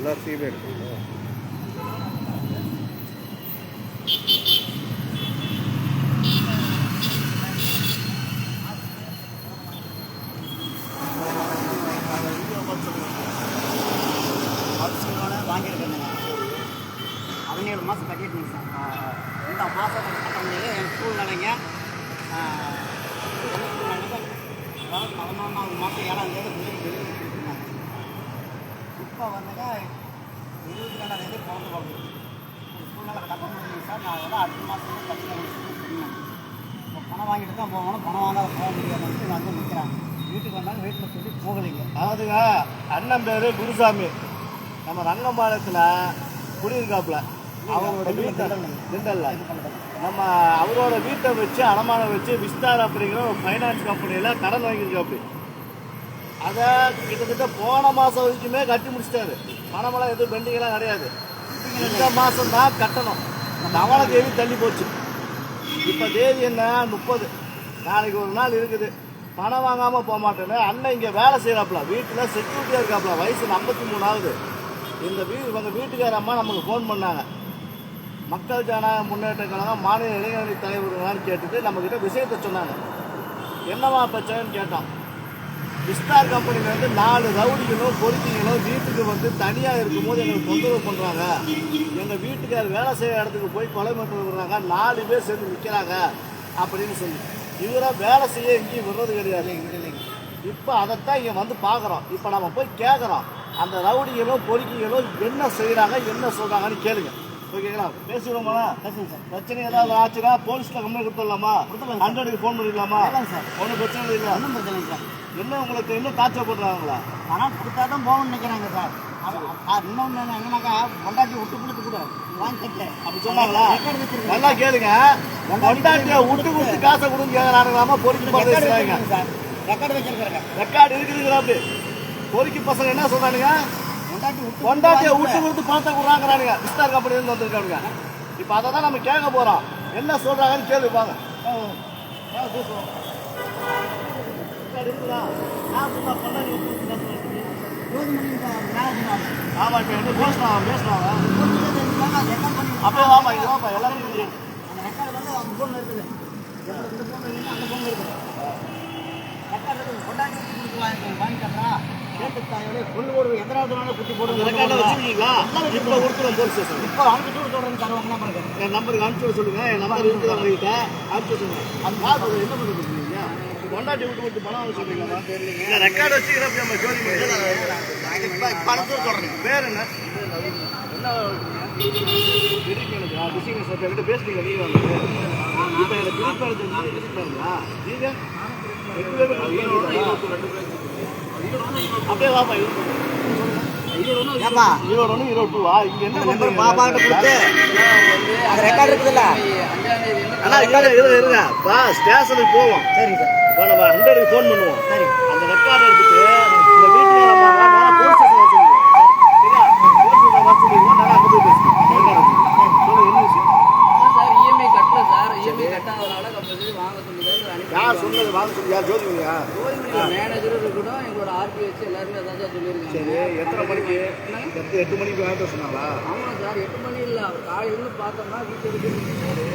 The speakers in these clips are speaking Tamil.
எல்லாத்தையுமே இருக்கு. வாங்கியிருக்கேங்க. 17 மாதம் கட்டிட்டு சார். இந்த மாதம் கட்டும்போது என் சூழ்நிலைங்க அதாவது 11ஆவது மாதம் 7ஆம் தேதி டெலிவரி கொடுத்துருந்தாங்க. இப்போ வந்துங்க 22ஆம் தேதி பிறந்து போகுது. ஒரு சூழ்நிலை கட்ட முடியுங்க சார். நான் எல்லாம் அடுத்த மாதம் கட்டினேன். இப்போ பணம் வாங்கிட்டு தான் போகணும். பணம் வாங்காத போக முடியாதுன்னு வந்து நிற்கிறாங்க. வீட்டுக்கு வந்தாங்க. வீட்டில் சொல்லி போகலைங்க. அதாவதுங்க அண்ணன் பேர் குருசாமி. நம்ம ரங்கம்பாளையத்தில் குடியிருக்காப்புல. அவரோட வீட்டை திண்டல்ல நம்ம அவரோட வீட்டை வச்சு அடமானம் வச்சு விஸ்தார் அப்படிங்கிற ஒரு ஃபைனான்ஸ் கம்பெனியில் கடன் வாங்கியிருக்காப்படி. அதை கிட்டத்தட்ட போன மாதம் வரைக்குமே கட்டி முடிச்சிட்டாரு. பணமெல்லாம் எதுவும் பெண்டிங்கெல்லாம் கிடையாது. இந்த மாதம் தான் கட்டணும். தவணை தேதி தள்ளி போச்சு. இப்போ தேதி என்ன 30. நாளைக்கு ஒரு நாள் இருக்குது. பணம் வாங்காமல் போக மாட்டேன்னு அண்ணன் இங்கே வேலை செய்கிறாப்புல. வீட்டில் செக்யூரிட்டியாக இருக்காப்புல. வயசு 53 ஆகுது. இந்த இவங்க வீட்டுக்கார அம்மா நமக்கு ஃபோன் பண்ணாங்க. மக்கள் ஜனநாயக முன்னேற்ற கழகம் மாநில இளைஞரணி தலைவர்களான்னு கேட்டுட்டு நம்மக்கிட்ட விஷயத்தை சொன்னாங்க. என்னவா பிரச்சனைன்னு கேட்டோம். விஸ்தார் கம்பெனிலேருந்து 4 ரவுடிகளும் பொறுக்கிகளும் வீட்டுக்கு வந்து தனியாக இருக்கும்போது எங்களுக்கு தொந்தரவு பண்ணுறாங்க. எங்கள் வீட்டுக்கார் வேலை செய்கிற இடத்துக்கு போய் கொலை பண்ணிட்டு விடுறாங்க. 4 பேர் சேர்ந்து நிற்கிறாங்க அப்படின்னு சொல்லி இவரை வேலை செய்ய எங்கேயும் விடுறது கிடையாது. இப்போ அதைத்தான் இங்கே வந்து பார்க்குறோம். இப்போ நம்ம போய் கேட்குறோம். அந்த ரவுடிகளும் பொறுக்கிகளும் என்ன செய்கிறாங்க, என்ன சொல்கிறாங்கன்னு கேளுங்க. ஓகேங்களா? பேசிடுவோமா? பேசுங்க சார். பிரச்சனை ஏதாவது ஆச்சுன்னா போலீஸ்ல கம்ப்ளைண்ட் கொடுத்துடலாமா? 100க்கு ஃபோன் பண்ணிடலாமா? சார் ஒன்றும் பிரச்சனை இல்லை. ஒன்றும் பிரச்சனை இல்லை சார். என்ன உங்களுக்கு இன்னும் டார்ச்சர் பண்ணுறாங்களா? பணம் கொடுத்தா தான் போகணும்னு நினைக்கிறாங்க சார். இன்னொன்று என்னன்னாக்கா பொண்டாட்டி விட்டு கொடுத்து கூட வாங்கி கட்டேன் அப்படி சொன்னாங்களா? நல்லா கேளுங்க. பொண்டாட்டியை விட்டு கொடுத்து காசை கொடுங்க கேட்குறாங்களாமா? பொறுக்கி பண்ணுறாங்க சார். ரெக்கார்டு வச்சிருக்காங்க. ரெக்கார்டு இருக்குதுங்களா? அப்படி பொறுக்கி பசங்க என்ன சொல்றானுங்க? பொண்டாட்டியை விட்டு கொடுத்து பணத்தை கொடுறாங்கிறானுங்க. விஸ்தார் கம்பெனிலேருந்து வந்திருக்கானுங்க. இப்போ அதை தான் நம்ம கேட்க போகிறோம். என்ன சொல்கிறாங்கன்னு கேள்வி பாங்க. ஆமா, இப்போ என்ன பேசலாம் அப்போ ஆமா இது வாப்பா எல்லாரும் அந்த ரெக்கார்டு வந்து அந்த ஃபோனில் இருக்குது. இந்த ஃபோனில் இருக்குது, அந்த ஃபோனில் இருக்குது. ரெக்கார்டு இருக்குது. பொண்டாட்டி விட்டு கொடுத்து வாங்கி கட்டுறா. கேட்டுத்தாயோட கொண்டு ஒரு எத்தனாவது குட்டி போடுங்க. வச்சுருக்கீங்களா? இப்போ கொடுத்துருவோம் போலீஸ் ஸ்டேஷன். இப்போ அனுப்பிச்சு விட சொல்கிறேன் சார். உங்க நம்பருக்கு என் நம்பருக்கு அனுப்பிச்சு விட சொல்லுங்க. என் நம்பர் இருக்குது அவங்ககிட்ட. அனுப்பிச்சு சொல்லுங்க. அந்த காசு என்ன பண்ண சொல்லுவீங்க? பொண்டாட்டி விட்டு விட்டு பணம் வாங்க சொல்றீங்களா? தெரியல. ரெக்கார்டு வச்சுக்கிறப்ப நம்ம ஜோதி பணத்தை சொல்கிறேன். பேர் என்ன? என்ன பிசினஸ் என்கிட்ட பேசுறீங்க. நீங்க இப்போ எனக்கு பிரிப்பாருங்களா? நீங்க அப்படியே வாப்பா. ஏப்பா 21 22 இங்க என்ன பண்றீங்க? பாப்பாட்ட கொடுத்து அந்த ரெக்கார்டு இருக்குதுல்ல. அண்ணா இருங்க பா, ஸ்டேஷனுக்கு போவோம். சரி சார். இப்போ நம்ம 100க்கு ஃபோன் பண்ணுவோம். சரி. அந்த ரெக்கார்டு எடுத்துட்டு உங்க வீட்டுக்கு நம்ம போலீஸ் ஸ்டேஷன் வச்சுருக்கோம். சரியா? போலீஸ் ஸ்டேஷன் வச்சுருக்கோம். நான் அங்கே போய் பேசுகிறேன். சொல்லு, என்ன விஷயம்? சார் இஎம்ஐ கட்டல சார். இஎம்ஐ கட்டாதனால கம்பல்சரி வாங்க சொல்லி யார் சொன்னது வாங்க சொல்லி? யார்? ஜோதிமணியா? மேனேஜரும் கூட எங்களோட ஆர்பி வச்சு எல்லாருமே அதான் சார் சொல்லியிருக்காங்க. சரி, எத்தனை மணிக்கு? 8 மணிக்கு வாங்க சொன்னாங்களா? ஆமாம் சார், 8 மணி இல்லை. அவர் காலையில் பார்த்தோம்னா வீட்டில் இருக்குது.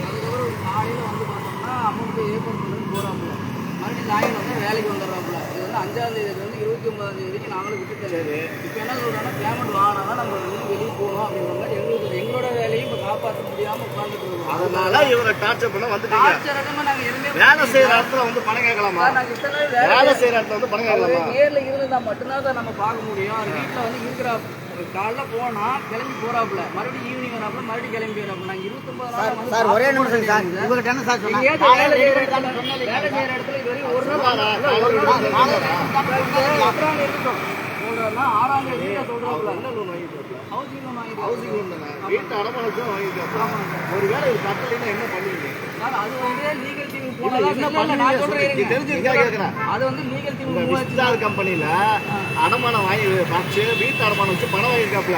அதுக்கப்புறம் காலையில் வந்து பார்த்தோம்னா அமௌண்ட்டு ஏற்பாடு பண்ணி போகிறாப்புல. மறுபடியும் லாயின் வந்து வேலைக்கு வந்துடுறாப்புல. இது வந்து 5ஆம் தேதி வந்து 29ஆம் தேதிக்கு நாங்களும் விட்டுட்டேன். சரி. இப்போ என்ன சொல்கிறாங்கன்னா பேமெண்ட் வாங்கினா தான் நம்ம வந்து வெளியே போகணும் அப்படிங்கிற மாதிரி எங்களோட வேலையும் இப்போ காப்பாற்ற முடியாமல் உட்காந்துட்டு இருக்கோம். அதனால இவரை டார்ச்சர் பண்ண வந்துட்டீங்க. நாங்கள் எதுவுமே வேலை செய்யற இடத்துல வந்து பணம் கேட்கலாமா? வேலை செய்யற இடத்துல வந்து பணம் கேட்கலாமா? நேரில் இருந்தா மட்டும்தான் தான் நம்ம பார்க்க முடியும். அது வீட்டில் வந்து இருக்கிற காலைல போனா கிளம்பி போறாப்புல, மறுபடியும் ஈவினிங் வராப்புல, மறுபடியும் கிளம்பி வராப்புல. நாங்கள் 29 நாள் வந்து சார் ஒரே நிமிஷம் சார். இவங்க என்ன சார் சொன்னாங்க? வேலை செய்யற இடத்துல இது வரையும் ஒரு நாள் அப்புறம் இருக்கட்டும் சொல்றா 6ஆம் தேதி சொல்றாப்புல. ஹவுசிங் லோன் வாங்கிட்டு வீட்டு அடமானத்தை வாங்கிட்டு ஒரு வேலை கட்டலைன்னா என்ன பண்ணுவீங்க சார்? அது வந்து லீகல் டீம் போனதா நான் சொல்றேன். தெரிஞ்சிருக்கா கேட்குறேன். அது வந்து லீகல் டீம் விஸ்தார் கம்பெனியில் அடமானம் வாங்கி வச்சு வீட்டு அடமானம் வச்சு பணம் வாங்கியிருக்காப்புல.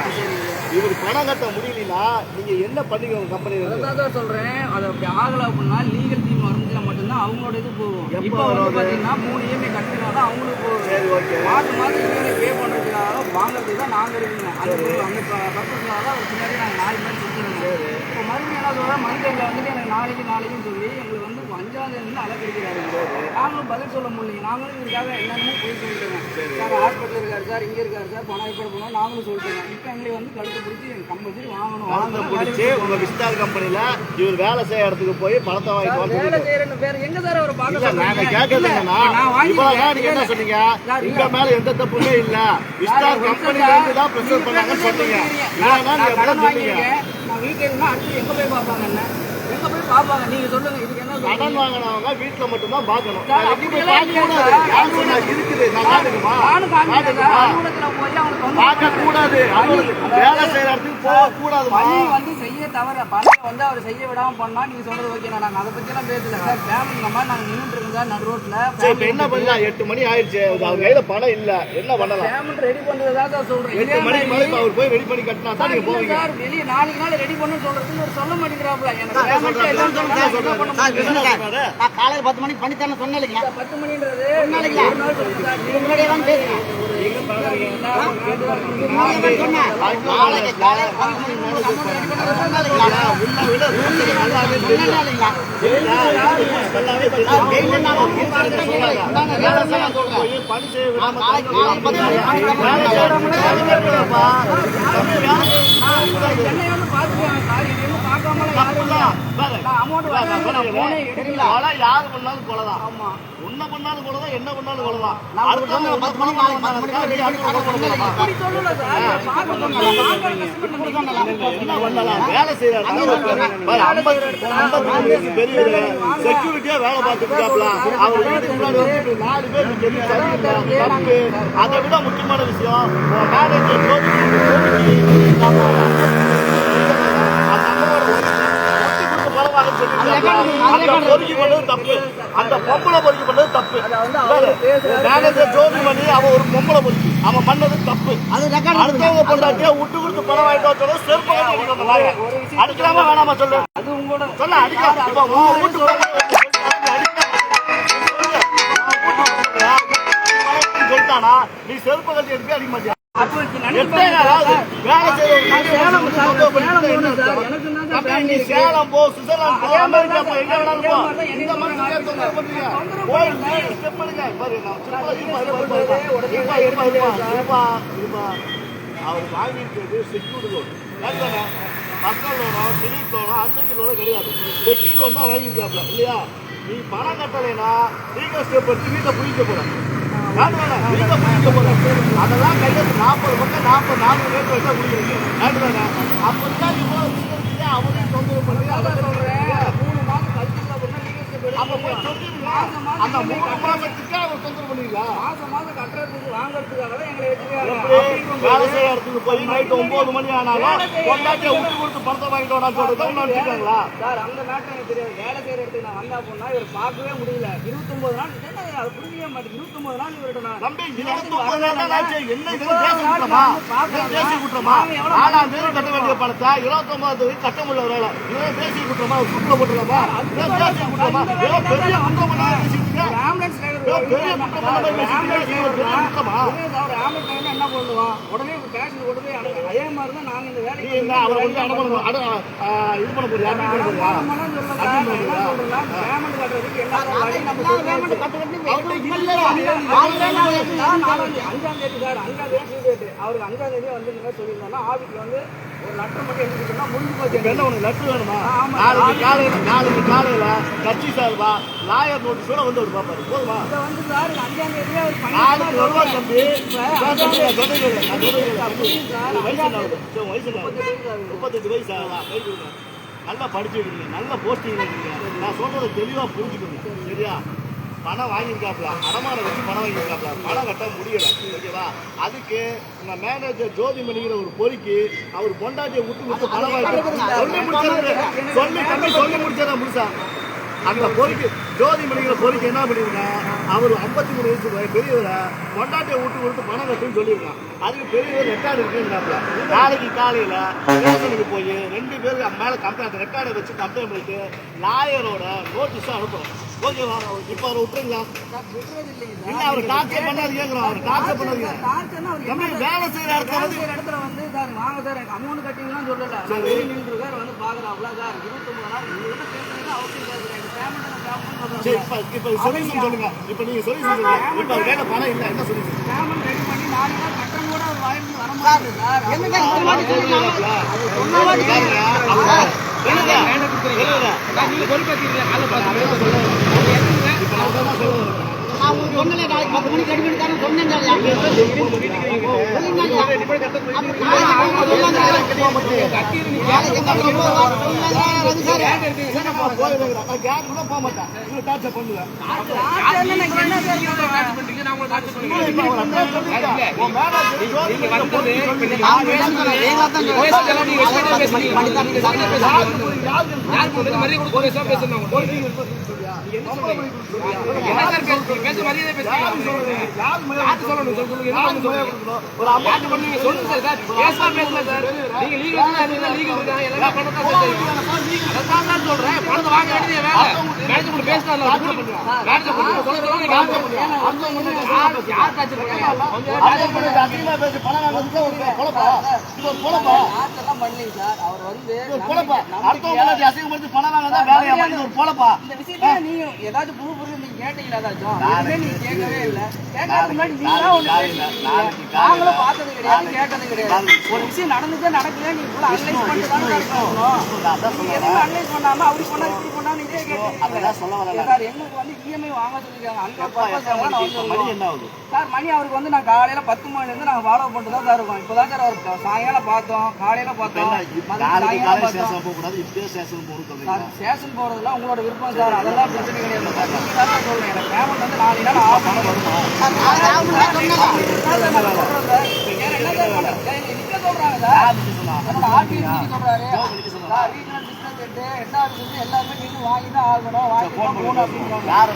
இவர் பணம் கட்ட முடியலன்னா நீங்க என்ன பண்ணீங்க உங்க கம்பெனி? அதான் சொல்றேன். அது அப்படி ஆகல அப்படின்னா லீகல் டீம் வரும்னா மட்டும்தான் அவங்க அவங்களோட இது போகும். எப்போ இப்போ வந்து வரும் அது? பார்த்தீங்கன்னா 3 இஎம்ஐ கட்டினா தான் அவங்களுக்கு போகும். சரி ஓகே மாதம் மாதம் இஎம்ஐ பே பண்ணுறதுக்காக வாங்குறதுக்கு தான் நாங்கள் இருக்குங்க. அந்த பர்பஸ்னால தான் ஒரு பின்னாடி நாங்கள் 4 மணி சுற்றுறோம். இப்போ மறுபடியும் என்ன சொல்கிறோம், மனிதர்கள் வந்துட்டு எனக்கு நாளைக்குன்னு சொல்லி எங்களுக்கு வந்து 5ஆம் தேதி அலக்கடிக்கிறாரு. நாங்களும் பதில் சொல்ல முடியலைங்க. நாங்களும் இதுக்காக என்னென்னமோ போய் சொல்லிட்டோங்க. சார் ஹாஸ்பிட்டல் இருக்காரு சார், இங்கே இருக்காரு சார், பணம் ஏற்பாடு பண்ணோம் நாங்களும் சொல்லிட்டோங்க. இப்போ எங்களை வந்து கழுத்து பிடிச்சி கம்பல்சரி வாங்கணும். பணத்தை பிடிச்சி உங்க விஸ்தார் கம்பெனில இவர் வேலை செய்ய இடத்துக்கு போய் பணத்தை வாங்கிட்டு வேலை செய்யறேன்னு பேர் எங்க சார் அவர் பார்க்க இல்ல நாங்க சொல்றீங்க? கேட்கறது என்னன்னா நான் இவ்வளவு நீங்க என்ன சொன்னீங்க இங்க மேல எந்த தப்புமே இல்ல விஸ்தார் கம்பெனில இருந்து தான் பிரஷர் பண்ணாங்கன்னு சொன்னீங்க இல்லன்னா நீங்க எப்படி சொன்னீங்க நான் வீட்டுல இருந்தா அடுத்து எங்க போய் பார்ப்பாங்க என்ன எங்க போய் பார்ப்பாங்க நீங்க சொல்லுங்க இதுக்கு என்ன கடன் வாங்கினவங்க வீட்டுல மட்டும் தான் பாக்கணும் சார், அப்படி எல்லாம் இல்ல சார். இருக்குது நான் காட்டுக்குமா நானும் காமிக்கிறேன் சார். அலுவலகத்துல போய் அவனுக்கு வந்து பார்க்க கூடாது வேலை செய்யற இடத்துக்கு போக கூடாதுமா பணி வந்து செய்ய தவிர பணியை வந்து அவர் செய்ய விடாம பண்ணா நீங்க சொல்றது ஓகே. நாங்க அதை பத்தி எல்லாம் பேசல சார். ஃபேமிலி இந்த மாதிரி நாங்க நின்றுட்டு இருக்கோம் சார் நடு ரோட்ல. சரி இப்ப என்ன பண்ணலாம் 8 மணி ஆயிடுச்சு அவர் கையில பணம் இல்ல என்ன பண்ணலாம் பேமெண்ட் ரெடி பண்றதா சார் சொல்றேன். 8 மணிக்கு மேல இப்ப அவர் போய் ரெடி பண்ணி கட்டினா தான் நீங்க போவீங்க சார் வெளியே நாளைக்கு நாள் ரெடி பண்ணு சொல்றதுக்கு ஒரு சொல்ல மாட்டேங்கிறாப்ல. எனக்கு சொல்றாரு, payment எல்லாம் சொல்றாரு, சொன்னா சொல்றாரு. என்ன பண்ண சார், முடியும்? இல்லைங்க. நான் காலையில் 10 மணிக்கு பண்ணித்தரேன்னு சொன்னேன் இல்லைங்க. 10 மணின்றது ஒரு நாளைக்கு ஒரு நாள் சொல்லுங்க சார். இதுக்கு முன்னாடியே தான் பேசுறேன். இதுக்கு முன்னாடியே தான் சொன்னேன். நாளைக்கு காலையில் 10 மணிக்கு முன்னாடி சொன்னேன் இல்லைங்களா? உள்ள விட ரூல்ஸ் நல்லாவே தெரியும் சொன்னேன் இல்லைங்களா? நல்லாவே தெரியும் டெய்லி நான் ஒரு கூட்டம் சொல்றேன். இந்தாங்க, வேலை செய்ய சொல்றேன். போய் பணி செய்ய விடாம நாளைக்கு காலையில் 10 மணிக்கு வேலை செய்யறப்பா என்னை வந்து பாத்துக்காங்க சார். இது வந்து பார்க்காமலாம் யாரும் இல்ல. நான் அமௌண்ட் போனே எடுக்கல. யாரு பண்ணாலும் கொலைதான் ஆமா உன்ன பண்ணாலும் கொலைதான் என்ன பண்ணாலும் கொலைதான் நான் ஒரு சொன்னேன் 10 மணிக்கு நாளைக்கு 10 மணிக்கு ரெடி பண்ணி தர சொன்னேன். அப்படி சொல்லல சார். பார்க்க சொன்னேன். என்ன பண்ணலாம் வேலை செய்யற பெரிய செக்யூரிட்டியா வேலை பார்த்துருக்காப்ல அவர் வீட்டுக்கு முன்னாடி வந்து 4 பேர் தப்பு. அதை விட முக்கியமான விஷயம் பொறுக்கி பண்ணது தப்பு அந்த பொம்பளை பொறுக்கி பண்ணது தப்பு மேனேஜர் ஜோதி பண்ணி அவன் ஒரு பொம்பளை பொறுக்கி அவன் பண்ணது தப்பு அது ரெக்கார்ட் அடுத்தவங்க பொண்டாட்டியா விட்டு கொடுத்து பணம் வாங்கிட்டு சொல்ல செருப்பு அடிக்கலாமா வேணாமா சொல்லு அது உங்களோட சொல்ல அடிக்கலாம் சொல்லிட்டானா நீ செருப்பு கட்டி எடுத்து அடிக்க மாட்டியா அப்போ வேலை நீ சேலம் போ சுவிட்சர்லாந்து போ அமெரிக்கா போ எங்க வேணாலும் போ இந்த மாதிரி தொந்தரவு பண்றீங்க போய் ஸ்டெப் பண்ணுங்க பாரு அவர் வாங்கிட்டு செக்யூரிட்டி லோன் தானே பர்சனல் லோனோ கிரெடிட் லோனோ அன்செக்யூர் லோனோ கிடையாது செக்யூர் லோன் தான் வாங்கியிருக்காப்ல இல்லையா நீ பணம் கட்டலைன்னா லீகல் ஸ்டெப் எடுத்து வீட்டை புரிஞ்சுக்க போறேன் வீட்டை புரிஞ்சுக்க போறேன் அதெல்லாம் கையெழுத்து 40 பக்கம் 44 ரேட் வச்சா முடியும் அப்படிதான் இவ்வளவு அவரையும் தொந்தரவு பண்ணி அதை சொல்றேன் 3 மாதம் கழிச்சு அப்படின்னா அப்ப போய் சொல்லிருங்க அந்த 3 மாசத்துக்கு அவர் தொந்தரவு பண்ணுவீங்களா மாதம் கட்டுறதுக்கு வாங்குறதுக்காக தான் எங்களை வேலை செய்ய இடத்துக்கு போய் நைட் 9 மணி ஆனாலும் கொண்டாட்டியை விட்டு கொடுத்து பணத்தை வாங்கிட்டு வரான்னு சொல்றது நினைச்சுக்காங்களா சார் அந்த நாட்டில் எனக்கு தெரியாது. வேலை செய்யற இடத்துக்கு நான் வந்தா போனா இவர் பார்க்கவே முடியல. 29 நாள் அது புரியவே மாட்டேங்குது. 29 நாள் இவர்கிட்ட நான் நம்பி 29 நாள் ஆச்சு என்ன இது தேசி குற்றமா தேசி குற்றமா 4ஆம் தேதி கட்ட வேண்டிய பணத்தை 29 தேதி கட்ட முடியல வேலை இதெல்லாம் தேசிய குற்றமா சுற்றுல போட்டுலாமா தேசிய குற்றமா பெரிய குற்றம் பண்ண பேசிட்டு ஆம்புலன்ஸ் பெரிய குற்றம் பண்ண குற்றமா ஆம்புலன்ஸ் என்ன பண்ணுவோம் உடனே ஸ்டேஷன் கொண்டு போய் அதே மாதிரி தான் நாங்கள் இந்த வேலைக்கு என்ன அவரை வந்து இது பண்ண போறியா பேமெண்ட் கட்டுறதுக்கு எல்லா வழியும் நம்ம பேமெண்ட் கட்டுறது அஞ்சாம் தேதி சார் 5ஆம் தேதி டேட் அவருக்கு 5ஆம் தேதி வந்து இந்த மாதிரி சொல்லியிருந்தோம்னா ஆஃபீஸ்ல வந்து ஒரு லெட்டர் மட்டும் எழுதிக்கிட்டோம்னா முடிஞ்சு போச்சு. என்ன உனக்கு லெட்டர் வேணுமா நாளைக்கு காலையில கட்சி சார்பா லாயர் நோட்டீஸோட வந்து ஒரு பாப்பாரு போதுமா இதை வந்து சார் 5ஆம் தேதியே அவர் நாளைக்கு வருவா தம்பி வயசு 38 வயசு ஆகலாம் நல்லா படிச்சு வைக்கிறீங்க நல்ல போஸ்டிங் இருக்கீங்க நான் சொல்றதை தெளிவா புரிஞ்சுக்கணும் சரியா பணம் வாங்கியிருக்காப்ல அடமான வச்சு பணம் வாங்கியிருக்காப்ல பணம் கட்ட முடியல ஓகேவா அதுக்கு உங்க மேனேஜர் ஜோதிமணிங்கிற ஒரு பொறுக்கி அவர் பொண்டாட்டியை விட்டு பணம் வாங்கி சொல்லி முடிச்சதா முழுசா அந்த பொறுக்கு ஜோதிமணிங்கிற பொறுக்கு என்ன பண்ணிருக்கேன் அவர் 53 வயசு பெரியவரை பொண்டாட்டியை விட்டு கொடுத்து பணம் கட்டுன்னு சொல்லியிருக்கான் அதுக்கு பெரியவர் ரெக்கார்டு இருக்குன்னாப்ல நாளைக்கு காலையில ஸ்டேஷனுக்கு போய் 2 பேருக்கு மேல கம்ப்ளைண்ட் ரெக்கார்டை வச்சு கம்ப்ளைண்ட் பண்ணிட்டு லாயரோட நோட்டீஸும் அனுப்புறோம் ஓகேவா? இப்போ அவரை விட்டுருங்களா? சார் விடுறது இல்லைங்க இல்ல சார். அவர் டார்ச்சர் பண்ணாது கேட்குறோம். அவர் டார்ச்சர் பண்ணாதீங்க. டார்ச்சர்னா அவர் தம்பி என்ன வேலை செய்யற இடத்துல வந்து இடத்துல வந்து சார் வாங்க சார் எனக்கு அமௌண்ட் கட்டிங்கலாம் சொல்லல. நான் வெளியே நின்றுருக்காரு வந்து பார்க்குறாப்ல சார் 29 நாள் உங்ககிட்ட பேசுறது அவசியம் சார். எனக்கு பேமெண்ட் சரி இப்போ சொல்யூஷன் சொல்லுங்க. இப்போ நீங்க சொல்யூஷன் சொல்லுங்க. இப்போ அவர் கையில பணம் இல்லை, என்ன சொல்லுங்க? பேமெண்ட் ரெடி பண்ணி 4 நாள் கட்டணம் கூட அவர் வாங்கிட்டு வர மாட்டாரு சார். என்னங்க இந்த மாதிரி சொல்றீங்க? நான் உங்களுக்கு சொன்னேன் நாளைக்கு 10 மணிக்கு ரெடி பண்ணி தரேன் சொன்னேன் சார். போக மாட்டேன். டார்ச்சர் பண்ணுவேன். ஏதாச்சும் ப்ரூஃப் நீங்க கேட்டீங்களா? ஏதாச்சும் நீங்க கேட்கவே இல்லை. கேட்கறதுக்கு முன்னாடி நீங்க ஒண்ணு நாங்களும் பார்த்தது கிடையாது, கேட்டது கிடையாது. ஒரு விஷயம் நடந்துச்சா நடக்கல நீங்க கூட அனலைஸ் பண்ணிட்டு தானே நீங்க எதுவும் அனலைஸ் பண்ணாம அப்படி பண்ணா இப்படி பண்ணா நீங்க கேட்கறீங்க சார். எங்களுக்கு வந்து இஎம்ஐ வாங்க சொல்லிருக்காங்க. அந்த பர்பஸ் சார் மணி அவருக்கு வந்து நான் காலையில 10 மணில இருந்து நாங்க ஃபாலோ பண்ணிட்டு தான் சார் இருக்கோம். இப்பதான் சார் அவர் சாயங்காலம் பார்த்தோம், காலையில பார்த்தோம், சாயங்காலம் பார்த்தோம். ஸ்டேஷன் போறதுல உங்களோட விருப்பம் சார், அதெல்லாம் பிரச்சனை கிடையாது சார். நீங்க தான் சொல்றேன் எனக்கு பேமெண்ட் வந்து 4 நாள் ஆஃப் பண்ணணும். நிக்க சொல்றாங்க சார். என்னோட ஆர்டிஎஸ் சொல்றாரு sir. Regional business head head எல்லாருமே நின்று வாங்கி தான் ஆகணும், வாங்கி தான் போகணும் அப்படின்னு ஒரு நாள்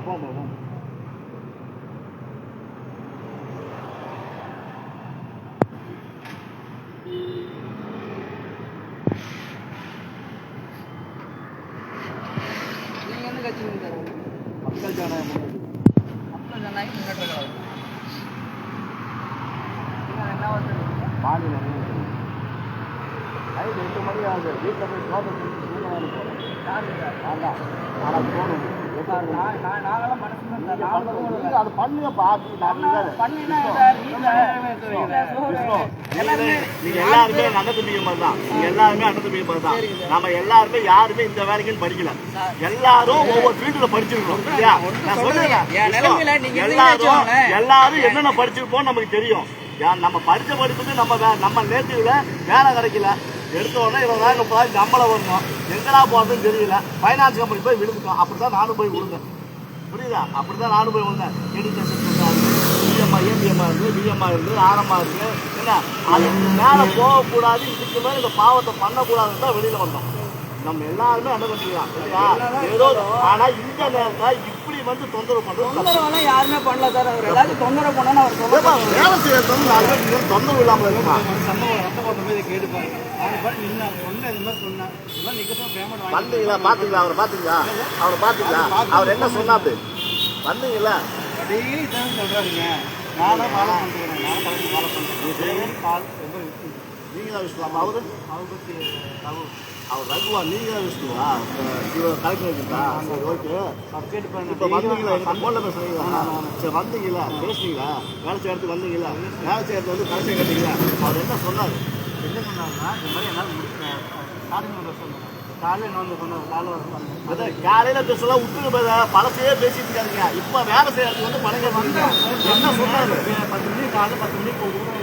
போமா நீங்க எந்த கட்சி மக்கள் ஜனநாயகம் மக்கள் ஜனநாயகம் முன்னேற்ற கழகம். நீங்க என்ன வந்து மாநில நைட் 8 மணி ஆகுது. வீட்டில் போய் சோதனை போகணும். நாங்களாம் மனசு அது பண்ணுங்கப்பா. பண்ணினா சார் நீங்க எல்லாருமே அண்ணன் தம்பிங்க மாதிரி தான். நீங்க எல்லாருமே அண்ணன் தம்பிங்க மாதிரி தான். நம்ம எல்லாருமே யாருமே இந்த வேலைக்குன்னு படிக்கல. எல்லாரும் ஒவ்வொரு ஃபீல்டுல படிச்சிருக்கோம் இல்லையா? நான் சொல்லுறேன், எல்லாரும் என்னென்ன படிச்சிருப்போம் நமக்கு தெரியும். நம்ம படிச்ச படிப்புக்கு நம்ம நேட்டிவ்ல வேலை கிடைக்கல. எடுத்த உடனே 20,000 30,000 சம்பளம் வரணும். எங்கடா போகிறதுன்னு தெரியல. ஃபைனான்ஸ் கம்பெனி போய் விழுந்துட்டோம். அப்படி தான் நானும் போய் விழுந்தேன். புரியுதா? அப்படி தான் நானும் போய் விழுந்தேன். எடிட்டேஷன் பிஎம்ஆ ஏபிஎம்ஆ இருக்குது, பிஎம்ஆ இருக்குது, ஆரம்பா இருக்குது. என்ன அதுக்கு மேலே போகக்கூடாது, இதுக்கு மேலே இந்த பாவத்தை பண்ணக்கூடாதுன்னு தான் வெளியில் வந்தோம். நம்ம எல்லாருமே அனுமதிக்கலாம் இல்லையா? ஏதோ ஆனால் இந்த நேரத்தில் இப்படி வந்து தொந்தரவு பண்ணுறது யாருமே பண்ணல சார். அவர் எல்லாத்தையும் தொந்தரவு பண்ணா அவர் சொல்லுவாங்க. வேலை செய்யறது வந்து 4 பேர் தொந்தரவு இல்லாமல் இருக்குமா? வந்தீங்களா? பாத்தீங்களா? அவரை பாத்தீங்களா? அவர் என்ன சொன்னாரு? வந்தீங்களா? டெய்லி தான் சொல்றாருங்க. நானும் ஃபாலோ பண்ணுறேன். நீங்க தான் விஷ்ணுவா? அவர் ரகுவா, நீங்க தான் விஷ்ணுவா? கலெக்டர் வச்சுட்டா? சரி, ஓகே. இப்போ வந்தீங்களா? எனக்கு ஃபோனில் பேசுறீங்களா? சரி, வந்தீங்களா? பேசுனீங்களா? வேலை செய்ய இடத்துக்கு வந்தீங்களா? வேலை செய்யறது வந்து கலெக்டர் கேட்டீங்களா? அவர் என்ன சொன்னார்? என்ன சொன்னாருன்னா இந்த மாதிரி என்னால் முடிக்கிறேன். ஸ்டார்டிங் சொன்னாங்க. காலையில் நான் வந்து சொன்னேன். அதான் காலையில் பேசலாம் விட்டுட்டு பழசையே பேசிட்டு இருக்காருங்க. இப்போ வேலை செய்யறதுக்கு வந்து பணங்க வந்து என்ன சொன்னாரு? 10 மணிக்கு காலையில் 10 மணிக்கு சொல்றாரு.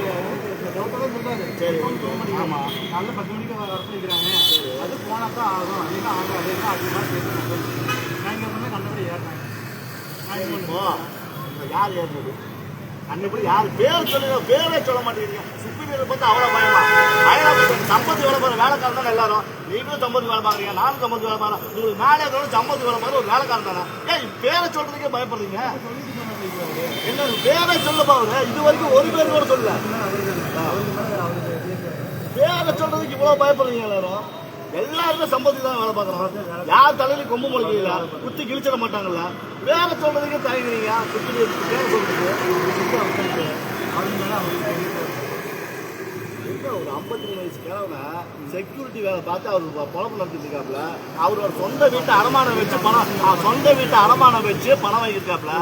சரி, ஆமாம், காலையில் 10 மணிக்கு வர சொல்லிக்கிறாங்க. அது போனால் தான் ஆகும். அதுதான் ஆகும். அதுதான் அதிகமாக பேசுகிறேன். நான் இங்கே வந்து கண்டபடி ஏறினேன். இப்போ யார் ஏறினது? அன்னைக்கு யார் பேர் சொல்லுங்க, பேரே சொல்ல மாட்டேங்கிறீங்க. சுப்பீரியரை பார்த்து அவ்வளோ பயமா? சம்பத்து வேலை பார்க்குற வேலைக்காரன் தானே எல்லாரும். நீங்களும் சம்பத்து வேலை பார்க்குறீங்க, நானும் சம்பத்து வேலை பார்க்குறேன். உங்களுக்கு மேலே சம்பத்து வேலை பார்க்குற ஒரு வேலைக்காரன் தானே. ஏன் பேரை சொல்றதுக்கே பயப்படுறீங்க? என்ன பேரை சொல்ல பாருங்க. இது வரைக்கும் ஒரு பேர் கூட சொல்லல. பேரை சொல்றதுக்கு இவ்வளோ பயப்படுறீங்க எல்லாரும். எல்லாருமே சம்பத்தி தான் வேலை பார்க்குறோம். யார் தலையில கொம்பு முளைக்கல, குத்தி கிழிச்சிட மாட்டாங்கல்ல. வேற சொல்றதுக்கே தயங்குறீங்க. பேரை சொல்றதுக்கு ஒரு 53 வயசு கிழவன செக்யூரிட்டி வேலை பார்த்து அவர் பொழப்பு நடத்திட்டு இருக்காப்புல. அவரோட சொந்த வீட்டை அடமானம் வச்சு பணம் வாங்கியிருக்காப்புல.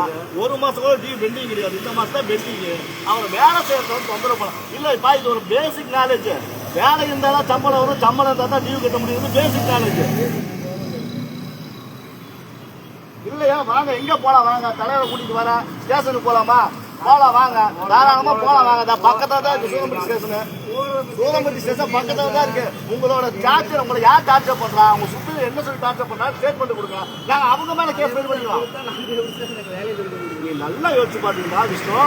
ஒரு மாசம் கூட டியூ பெண்டிங் கிடையாது. இந்த மாசம் தான் பெண்டிங். அவர் வேலை செய்யறத தொந்தரவு பண்ணலாம். இல்லப்பா, இது ஒரு பேசிக் நாலேஜ். வேலை இருந்தாலும் சம்பளம் வரும், சம்பளம் இருந்தால் தான் டியூ கட்ட முடியுது. பேசிக் நாலேஜ் இல்லையா? வாங்க, எங்க போலாம் வாங்க. தலைவரை கூட்டிட்டு வரேன், ஸ்டேஷனுக்கு போலாமா? போலாம் வாங்க, தாராளமா போலாம் வாங்க. பக்கத்துல தான் இருக்கு சூரம்பட்டி ஸ்டேஷனு. சூரம்பட்டி ஸ்டேஷன் பக்கத்துல தான் இருக்கு. உங்களோட சார்ஜர், உங்களை யார் டார்ச்சர் பண்றா? உங்க சுத்தி என்ன சொல்லி டார்ச்சர் பண்றா? ஸ்டேட்மெண்ட் கொடுங்க. நாங்க அவங்க மேல கேஸ் ஃபைல் பண்ணிக்கலாம். நீங்க நல்லா யோசிச்சு பாத்தீங்கன்னா விஷ்ணு,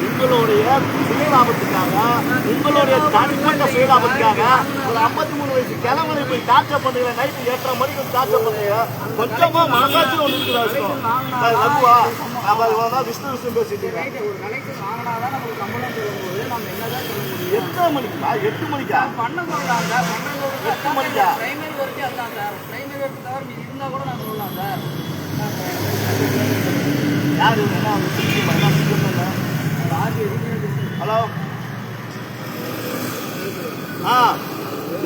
உங்களுடைய சுயலாபத்துக்காக, உங்களுடைய தனிப்பட்ட சுயலாபத்துக்காக ஒரு 53 வயசு கிழவனை போய் டார்ச்சர் பண்றீங்க. நைட்டு 8:30 மணிக்கு டார்ச்சர் பண்றீங்க. கொஞ்சமா மனசாட்சி ஒன்று இருக்குதா விஷ்ணு? ரகுவா, விஷ்ணு விஷ்ணு பேசிட்டு எத்தனை மணிக்குமா? 8 மணிக்கா? 8 மணிக்கா? யாரு? ஹலோ,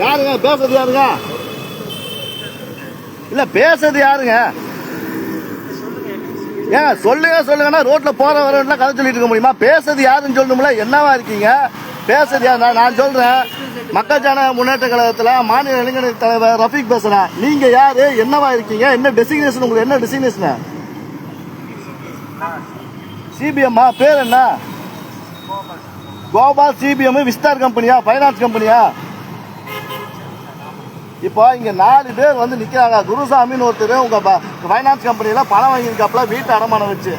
யாருங்க பேசுறது? யாருங்க? இல்ல பேசுறது யாருங்க? ஏன் சொல்லுங்கன்னா ரோட்ல போற வரலாம் கதை சொல்லிட்டு இருக்க முடியுமா? பேசுறது யாருன்னு சொல்லணும்ல. என்னவா இருக்கீங்க? பேசுறது யார்? நான் சொல்றேன், மக்கள் ஜன முன்னேற்ற கழகத்துல மாநில இளைஞர் தலைவர் ரஃபீக் பேசுறேன். நீங்க யாரு? என்னவா இருக்கீங்க? என்ன டெசிக்னேஷன் உங்களுக்கு? என்ன டெசிக்னேஷன்? சிபிஎம்மா? பேர் என்ன? கோபால். சிபிஎம் விஸ்தார் கம்பெனியா? பைனான்ஸ் கம்பெனியா? இப்போ இங்க 4 பேர் வந்து நிக்கிறாங்க. குருசாமின்னு ஒருத்தர் உங்க பைனான்ஸ் கம்பெனியில பணம் வாங்கியிருக்காப்ல, வீட்டை அடமானம் வச்சு.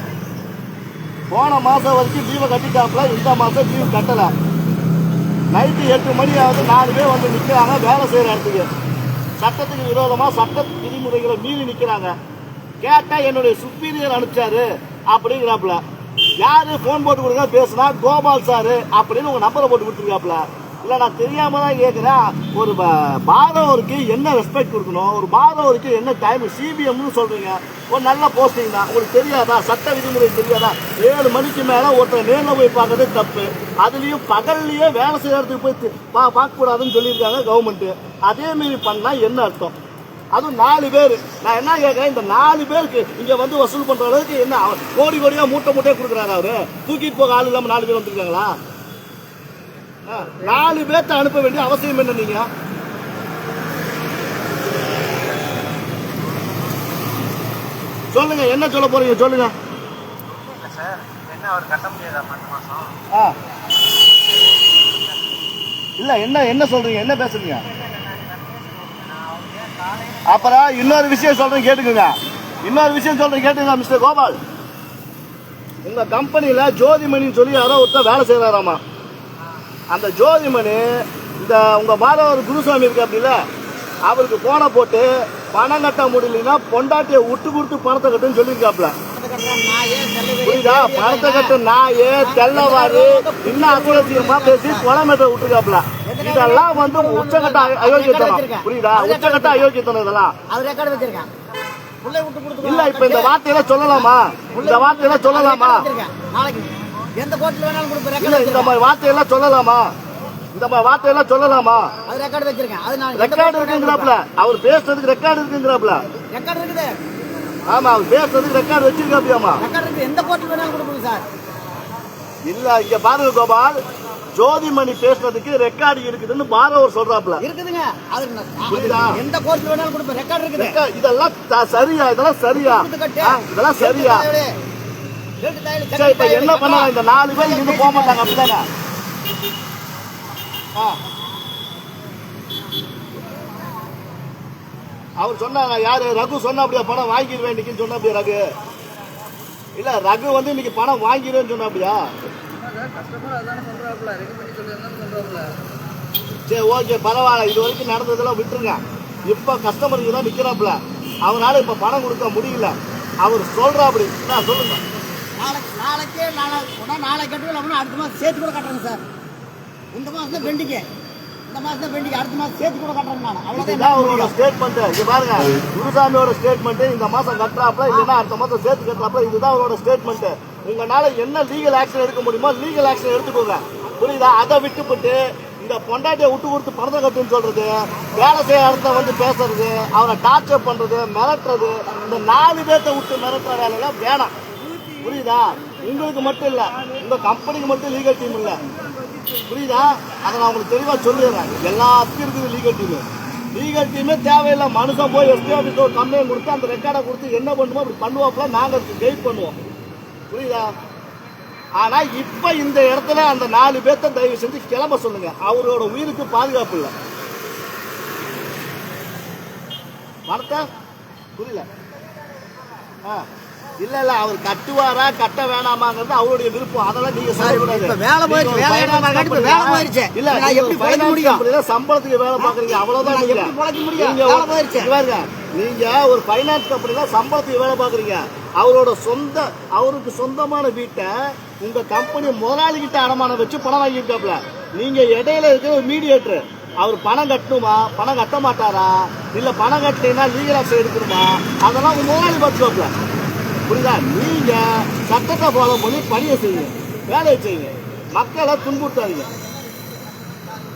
போன மாசம் வரைக்கும் டியூவை கட்டிட்டாப்ல, இந்த மாசம் டியூ கட்டல. நைட்டு 8 மணி ஆகுது. 4 பேர் வந்து நிக்கிறாங்க வேலை செய்யற இடத்துக்கு. சட்டத்துக்கு விரோதமா சட்ட விதிமுறைகளை மீறி நிக்கிறாங்க. கேட்டா என்னுடைய சுப்பீரியர் அனுப்பிச்சாரு அப்படிங்கிறாப்ல. யாரு? போன் போட்டு கொடுங்க பேசுனா கோபால் சாரு அப்படின்னு உங்க நம்பரை போட்டு கொடுத்துருக்காப்ல. இல்ல, நான் தெரியாம தான் கேட்கிறேன். ஒரு பாரவருக்கு என்ன ரெஸ்பெக்ட் கொடுக்கணும்? ஒரு பாரவருக்கு என்ன டைம்? சிபிஎம்னு சொல்றீங்க, ஒரு நல்ல போஸ்டிங் தான். உங்களுக்கு தெரியாதா? சட்ட விதிமுறை தெரியாதா? 7 மணிக்கு மேல ஒருத்தர் நேரில் போய் பார்க்கறது தப்பு. அதுலயும் பகல்லையே வேலை செய்யறதுக்கு போய் பார்க்க கூடாதுன்னு சொல்லியிருக்காங்க கவர்மெண்ட். அதே மாரி பண்ணா என்ன அர்த்தம்? அதுவும் 4 பேர். நான் என்ன கேட்கிறேன், இந்த 4 பேருக்கு இங்க வந்து வசூல் பண்ற அளவுக்கு என்ன கோடி கோடியா மூட்டையா கொடுக்குறாரு அவரு? தூக்கிட்டு போக ஆள் இல்லாம 4 பேர் வந்துருக்காங்களா? 4 பேர்த்த அனுப்ப வேண்டிய அவசியம் என்ன? நீங்க சொல்லுங்க, என்ன சொல்ல போறீங்க? சொல்லுங்க. இல்ல, என்ன சொல்றீங்க? என்ன பேசுறீங்க? அப்புறம் இன்னொரு விஷயம் சொல்றேன் கேட்டுக்கோங்க. மிஸ்டர் கோபால், உங்க கம்பெனியில ஜோதிமணின்னு சொல்லி யாரோ ஒருத்தர் வேலை செய்யறாராமா. அந்த ஜோதிமணி இந்த உங்க மாதவர் குருசாமி இருக்கு அப்படில, அவருக்கு போன போட்டு பணம் கட்ட முடியலன்னா பொண்டாட்டியை விட்டு கொடுத்து பணத்தை கட்டுன்னு சொல்லியிருக்காப்ல. புரியுதா? பணத்தை கட்ட நாயே தெல்லவாரு இன்னும் அசுரசியமா பேசி கொலமேட்டை விட்டுருக்காப்ல. இதெல்லாம் வந்து உச்சகட்ட அயோக்கியத்தனம். புரியுதா? உச்சகட்ட அயோக்கியத்தனம் இதெல்லாம். இல்ல, இப்ப இந்த வார்த்தையெல்லாம் சொல்லலாமா? இந்த வார்த்தையெல்லாம் சொல்லலாமா? எந்த கோர்ட்ல வேணாலும் கொடுப்பேன். இல்ல, இந்த மாதிரி வார்த்தையெல்லாம் சொல்லலாமா? அது ரெக்கார்ட் வச்சிருக்கேன். அது நான் ரெக்கார்ட் இருக்குங்கறாப்ல. அவர் பேசுறதுக்கு ரெக்கார்ட் இருக்குங்கறாப்ல. ரெக்கார்ட் இருக்குது. ஆமா, அவர் பேசுறதுக்கு ரெக்கார்ட் வச்சிருக்காப்லையாமா? ரெக்கார்ட் இருக்கு. எந்த கோர்ட்ல வேணாலும் கொடுப்போம் சார். இல்ல, இங்க பாருங்க கோபால், ஜோதிமணி பேசுறதுக்கு ரெக்கார்டு இருக்குதுன்னு பாரவர் சொல்றாப்ல. இருக்குதுங்க. அது எந்த கோர்ட்ல வேணாலும் கொடுப்பேன். ரெக்கார்ட் இருக்குது. இதெல்லாம் சரியா? இதெல்லாம் சரியா? சரி, இப்ப என்ன பண்ண? இந்த 4 பேர் இங்க போக மாட்டாங்க அப்படிதானே? அவர் சொன்னாங்க. யாரு? ரகு சொன்ன அப்படியா பணம் வாங்கிடுவேன் சொன்ன அப்படியா? ரகு இல்ல, ரகு வந்து இன்னைக்கு பணம் வாங்கிடுவேன்னு சொன்ன அப்படியா? அதான் சார் கஸ்டமர் அதானே சொல்கிறாப்புல, ரெடி பண்ணி சொல்லியிருந்தாலும் சொல்கிறாப்புல. சரி ஓகே பரவாயில்ல, இது வரைக்கும் நடந்ததெல்லாம் விட்டுருங்க. இப்போ கஸ்டமருக்கு தான் நிற்கிறாப்புல, அவனால இப்போ பணம் கொடுக்க முடியல. அவர் சொல்கிறாப்படி நான் சொல்லுங்க. நாளைக்கு கட்டுவோம் அப்படின்னா அடுத்த மாதம் சேர்த்து கூட கட்டுறேங்க சார். இந்த மாதம் தான் பெண்டிங்க, இந்த மாதம் தான் பெண்டிங்க, அடுத்த மாதம் சேர்த்து கூட கட்டுறேங்க நான். அவ்வளோதான் அவரோட ஸ்டேட்மெண்ட்டு. இது பாருங்க, குருசாமியோட ஸ்டேட்மெண்ட்டு. இந்த மாதம் கட்டுறாப்புல இல்லைன்னா அடுத்த மாதம் சேர்த்து கட்டுறாப்புல, இதுதான் அவரோட ஸ்டேட்மெண்ட்டு. உங்களால் என்ன லீகல் ஆக்ஷன் எடுக்க முடியுமோ லீகல் ஆக்ஷன் எடுத்துக்கோங்க, புரியுதா? அதை விட்டுப்பட்டு இந்த பொண்டாட்டியை விட்டு கொடுத்து பணத்தை கட்டுன்னு சொல்றது, வேலை செய்ய இடத்த வந்து பேசுறது, அவரை டார்ச்சர் பண்றது, மிரட்டுறது, இந்த 4 பேர்த்த விட்டு மிரட்டுற வேலையெல்லாம் வேணாம், புரியுதா? உங்களுக்கு மட்டும் இல்லை, உங்க கம்பெனிக்கு மட்டும் லீகல் டீம் இல்லை, புரியுதா? அதை நான் உங்களுக்கு தெளிவாக சொல்லிடுறேன். எல்லாத்துக்கும் இருக்குது லீகல் டீமு. லீகல் டீமே தேவையில்லை. மனுஷன் போய் எஸ்பி ஆஃபீஸில் ஒரு கம்ப்ளைண்ட் கொடுத்து அந்த ரெக்கார்டை கொடுத்து என்ன பண்ணுமோ அப்படி பண்ணுவாப்புல, நாங்கள் கைட் பண்ணுவோம், புரியுதா? ஆனா இப்ப இந்த இடத்துல அந்த 4 பேர்த்த தயவு செஞ்சு கிளம்ப சொல்லுங்க. அவரோட உயிருக்கு பாதுகாப்பு இல்லை. பணத்தை புரியல. இல்ல இல்ல, அவர் கட்டுவாரா கட்ட வேணாமாங்கிறது அவருடைய விருப்பம். அதெல்லாம் நீங்க சொல்லக்கூடாது. இல்ல எப்படி பழைக்க முடியும்? சம்பளத்துக்கு வேலை பாக்குறீங்க, அவ்வளவுதான். நீங்க ஒரு பைனான்ஸ் கம்பெனில சம்பளத்துக்கு வேலை பாக்குறீங்க. அவருக்கு சொந்தமான வீட்டை உங்க கம்பெனி முதலாளி கிட்ட அடமானம் வச்சு பணம் வாங்கிட்டாப்ல. நீங்க இடையில இருக்கிற ஒரு மீடியேட்டர். அவர் பணம் கட்டணுமா, பணம் கட்ட மாட்டாரா, இல்ல பணம் கட்டினா லீகல் ஆக்ஷன் எடுக்கணுமா, அதெல்லாம் உங்க முதலாளி பார்த்துக்கோப்ல, புரியுதா? நீங்க சட்டத்தை ஃபாலோ பண்ணி பணியை செய்யுங்க, வேலையை செய்யுங்க, மக்களை துன்புறுத்தாதீங்க,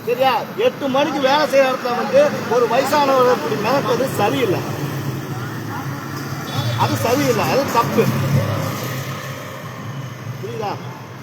சரியா? 8 மணிக்கு வேலை செய்யற இடத்துல வந்து ஒரு வயசானவர் இப்படி மிரட்டுறது சரியில்லை, அது சரியில்லை, அது தப்பு, புரியுதா?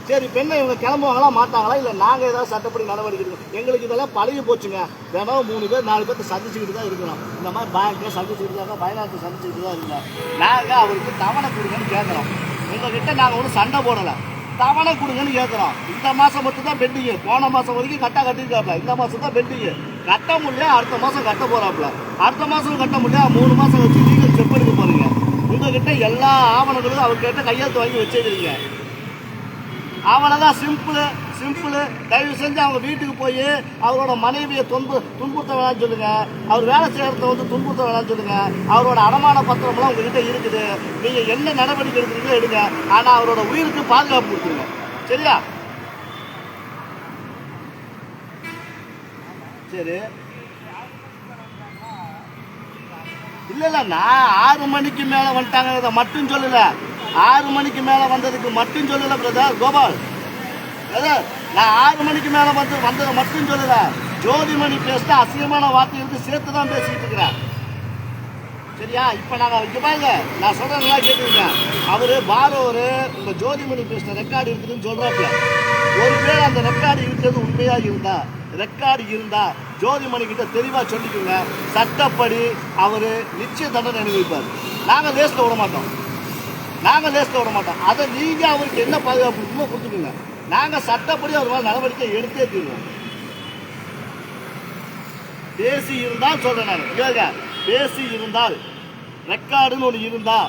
சரி, பெண்ணை இவங்க கிளம்புவாங்களா மாட்டாங்களா, இல்லை நாங்கள் ஏதாவது சட்டப்படி நடவடிக்கை எடுக்கணும்? எங்களுக்கு இதெல்லாம் பழகி போச்சுங்க. தினம் 3 பேர் 4 பேர்த்த சந்திச்சுக்கிட்டு தான் இருக்கணும். இந்த மாதிரி பேங்க்கில் சந்திச்சுக்கிட்டு தான், ஃபைனான்ஸை சந்திச்சுக்கிட்டு தான் இருக்கோம். நாங்கள் அவருக்கு தவணை கொடுங்கன்னு கேட்குறோம். உங்ககிட்ட நாங்கள் ஒன்றும் சண்டை போடலை, தவணை கொடுங்கன்னு கேட்குறோம். இந்த மாதம் மட்டும் தான் பெண்டிங்கு, போன மாதம் வரைக்கும் கட்டிருக்காப்ல, இந்த மாதம் தான் பெண்டிங்கு. கட்ட முடியல, அடுத்த மாதம் கட்ட போகிறாப்புல, அடுத்த மாதம் கட்ட முடியல, 3 மாதம் வச்சு நீங்கள் செக் எடுக்க போகிறீங்க. உங்ககிட்ட எல்லா ஆவணங்களும் அவர்கிட்ட கையெழுத்து வாங்கி வச்சுக்கிறீங்க. அவ்வளோதான், சிம்பிள். தயவு செஞ்சு அவங்க வீட்டுக்கு போய் அவரோட மனைவியை துன்புறுத்த வேணாம்னு சொல்லுங்க, அவர் வேலை செய்யறத வந்து துன்புறுத்த வேணாம்னு சொல்லுங்க. அவரோட அடமான பத்திரம்லாம் உங்ககிட்ட இருக்குது, நீங்க என்ன நடவடிக்கை எடுக்கிறீங்களோ எடுங்க, ஆனா அவரோட உயிருக்கு பாதுகாப்பு கொடுத்துருங்க, சரியா? சரி, இல்ல நான் 6 மணிக்கு மேல வந்துட்டாங்க மட்டும் சொல்லல, 6 மணிக்கு மேல வந்ததுக்கு மட்டும் சொல்லல பிரதர் கோபால், நான் 6 மணிக்கு மேல வந்ததை மட்டும் சொல்லல. ஜோதிமணி பேசிட்டு அசிங்கமான வார்த்தைகளுக்கு சேர்த்து தான் பேசிட்டு இருக்கிறேன், சரியா? இப்ப நாங்க இங்க பாருங்க, நான் சொல்றேன்னா கேட்டுருங்க. அவரு பாரோரு உங்க ஜோதிமணி பேசின ரெக்கார்டு இருக்குதுன்னு சொல்றாப்புல. ஒருவேளை அந்த ரெக்கார்டு இருக்கிறது உண்மையா இருந்தா ஜோதிமணி கிட்ட தெளிவா சொல்லிக்கோங்க. சட்டப்படி அவரு நிச்சய தண்டனை அனுபவிப்பார். நாங்க லேஸ்ல விட மாட்டோம், அதை நீங்க அவருக்கு என்ன பாதுகாப்பு கொடுத்துக்கோங்க. நாங்க சட்டப்படி அவர் மேல நடவடிக்கை எடுத்தே தீர்வோம். பேசி இருந்தால் சொல்றேன் நான், பேசி இருந்தால் ரெக்கார்டுன்னு ஒன்று இருந்தா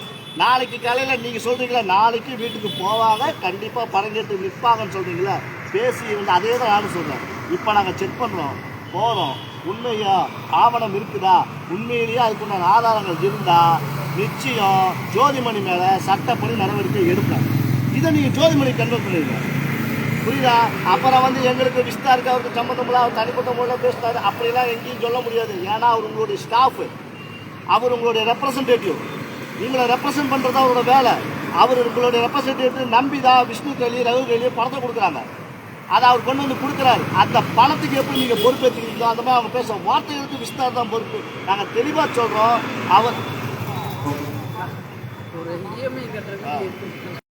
நாளைக்கு காலையில் நீங்கள் சொல்றீங்களா, நாளைக்கு வீட்டுக்கு போவாங்க, கண்டிப்பாக பணம் கேட்டு நிற்பாங்கன்னு சொல்றீங்களா, பேசி இருந்தால் அதே தான் நானும் சொல்றேன். இப்போ நாங்கள் செக் பண்ணுறோம், போகிறோம், உண்மையா ஆவணம் இருக்குதா, உண்மையிலேயே அதுக்குண்டான ஆதாரங்கள் இருந்தா நிச்சயம் ஜோதிமணி மேலே சட்டப்படி நடவடிக்கை எடுப்பேன். இதை நீங்கள் ஜோதிமணி கன்வெர்ட் பண்ணிடுங்க, புரியுதா? அப்புறம் வந்து எங்களுக்கு விஸ்தாருக்கு அவருக்கு சம்மந்தமில்ல, அவர் தனிப்பட்ட முறையில் பேசினாரு அப்படிலாம் எங்கேயும் சொல்ல முடியாது. ஏன்னா அவர் உங்களுடைய ஸ்டாஃபு, அவர் உங்களுடைய ரெப்ரசன்டேட்டிவ், நீங்களை ரெப்ரசன்ட் பண்ணுறது அவரோட வேலை. அவர் உங்களுடைய ரெப்ரசன்டேட்டிவ் நம்பிதான் விஷ்ணு கைலி ரகு கைலி பணத்தை கொடுக்குறாங்க, அதை அவர் கொண்டு வந்து கொடுக்குறாரு. அந்த பணத்துக்கு எப்படி நீங்கள் பொறுப்பேற்றுக்கிறீங்களோ அந்த மாதிரி அவங்க பேச வார்த்தைகளுக்கு விஸ்தார் தான் பொறுப்பு. நாங்கள் தெளிவாக சொல்கிறோம். அவர் ஒரு இஎம்ஐ கட்டுறதுக்கு